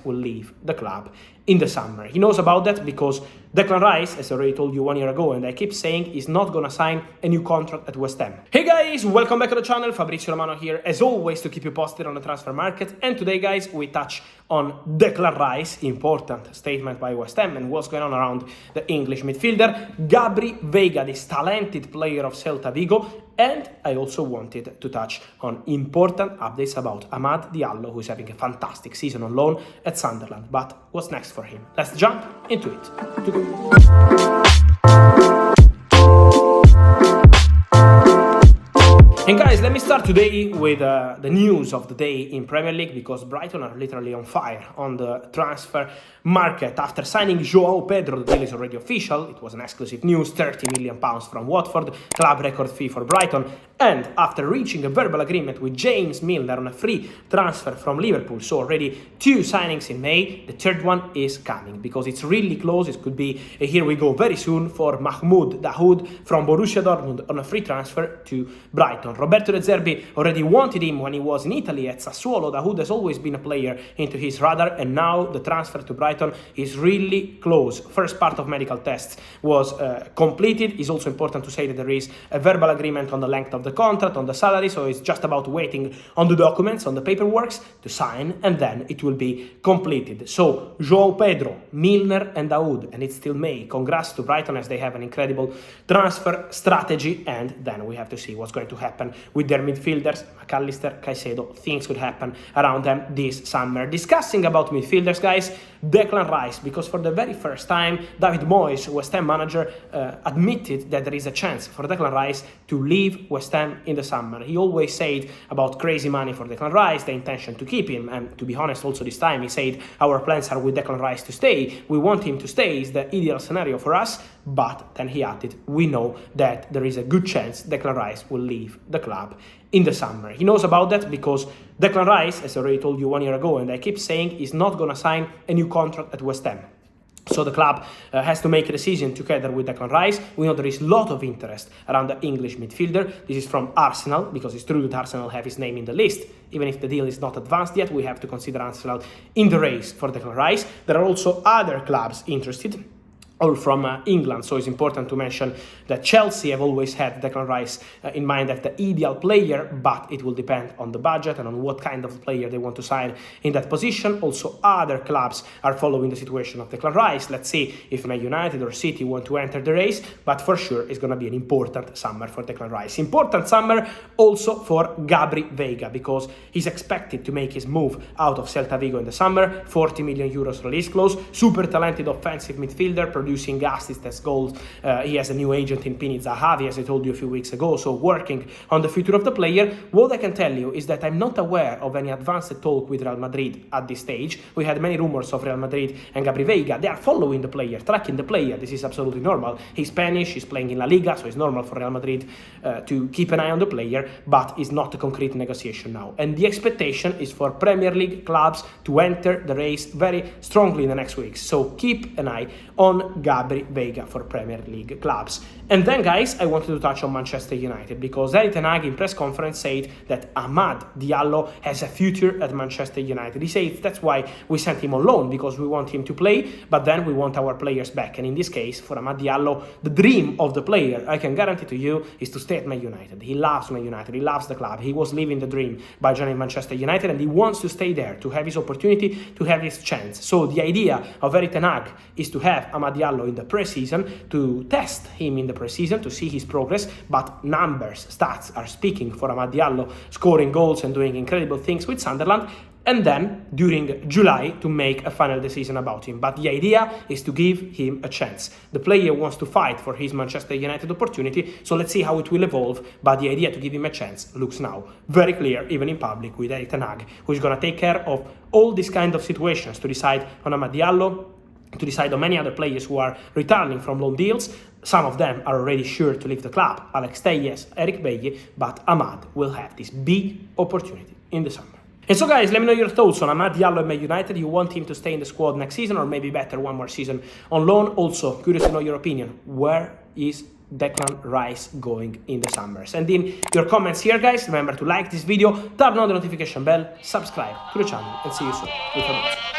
will leave the club in the summer. He knows about that because Declan Rice, as I already told you 1 year ago, and I keep saying, is not gonna sign a new contract at West Ham. Hey guys, welcome back to the channel. Fabrizio Romano here, as always, to keep you posted on the transfer market. And today, guys, we touch on Declan Rice, important statement by West Ham, and what's going on around the English midfielder, Gabri Veiga, this talented player of Celta Vigo. And I also wanted to touch on important updates about Amad Diallo, who is having a fantastic season on loan at Sunderland. But what's next for him? Let's jump into it. And guys, let me start today with the news of the day in Premier League, because Brighton are literally on fire on the transfer market. After signing João Pedro, the deal is already official. It was an exclusive news, £30 million from Watford, club record fee for Brighton. And after reaching a verbal agreement with James Milner on a free transfer from Liverpool, so already 2 signings in May, the third one is coming because it's really close. It could be a here we go very soon for Mahmoud Dahoud from Borussia Dortmund on a free transfer to Brighton. Roberto De Zerbi already wanted him when he was in Italy at Sassuolo. Dahoud has always been a player into his radar, and now the transfer to Brighton is really close. First part of medical tests was completed. It's also important to say that there is a verbal agreement on the length of the contract, on the salary, so it's just about waiting on the documents, on the paperwork to sign, and then it will be completed. So João Pedro, Milner and Dahoud, and it's still May. Congrats to Brighton, as they have an incredible transfer strategy, and then we have to see what's going to happen with their midfielders, McAllister, Caicedo. Things could happen around them this summer. Discussing about midfielders, guys, Declan Rice, because for the very first time, David Moyes, West Ham manager, admitted that there is a chance for Declan Rice to leave West Ham in the summer. He always said about crazy money for Declan Rice, the intention to keep him, and to be honest, also this time he said our plans are with Declan Rice to stay. We want him to stay, is the ideal scenario for us. But then he added, we know that there is a good chance Declan Rice will leave the club in the summer. He knows about that because Declan Rice, as I already told you 1 year ago, and I keep saying, is not going to sign a new contract at West Ham. So the club has to make a decision together with Declan Rice. We know there is a lot of interest around the English midfielder. This is from Arsenal, because it's true that Arsenal have his name in the list. Even if the deal is not advanced yet, we have to consider Arsenal in the race for Declan Rice. There are also other clubs interested, all from England, so it's important to mention that Chelsea have always had Declan Rice in mind as the ideal player, but it will depend on the budget and on what kind of player they want to sign in that position. Also, other clubs are following the situation of Declan Rice. Let's see if Man United or City want to enter the race, but for sure it's going to be an important summer for Declan Rice. Important summer also for Gabri Veiga, because he's expected to make his move out of Celta Vigo in the summer. 40 million euros release clause, super talented offensive midfielder, producing assists as goals. He has a new agent in Pini Zahavi, as I told you a few weeks ago, so working on the future of the player. What I can tell you is that I'm not aware of any advanced talk with Real Madrid at this stage. We had many rumors of Real Madrid and Gabri Veiga. They are following the player, tracking the player. This is absolutely normal. He's Spanish, he's playing in La Liga, so it's normal for Real Madrid to keep an eye on the player, but it's not a concrete negotiation now. And the expectation is for Premier League clubs to enter the race very strongly in the next weeks. So keep an eye on Gabri Veiga for Premier League clubs. And then, guys, I wanted to touch on Manchester United, because Erik ten Hag in press conference said that Amad Diallo has a future at Manchester United. He said that's why we sent him on loan, because we want him to play, but then we want our players back. And in this case, for Amad Diallo, the dream of the player, I can guarantee to you, is to stay at Man United. He loves Man United, he loves the club. He was living the dream by joining Manchester United, and he wants to stay there, to have his opportunity, to have his chance. So the idea of Erik ten Hag is to have Amad Diallo in the pre-season, to test him in the pre-season, to see his progress, but numbers, stats are speaking for Amad Diallo, scoring goals and doing incredible things with Sunderland, and then during July to make a final decision about him. But the idea is to give him a chance. The player wants to fight for his Manchester United opportunity, so let's see how it will evolve, but the idea to give him a chance looks now very clear, even in public, with Erik ten Hag, who is going to take care of all these kind of situations, to decide on Amad Diallo, to decide on many other players who are returning from loan deals. Some of them are already sure to leave the club, Alex Telles, Eric Bailly, but Amad will have this big opportunity in the summer. And so, guys, let me know your thoughts on Amad Diallo and Man United. You want him to stay in the squad next season, or maybe better, one more season on loan? Also, curious to know your opinion. Where is Declan Rice going in the summer? Send in your comments here, guys. Remember to like this video, turn on the notification bell, subscribe to the channel, and see you soon with Fabrizio.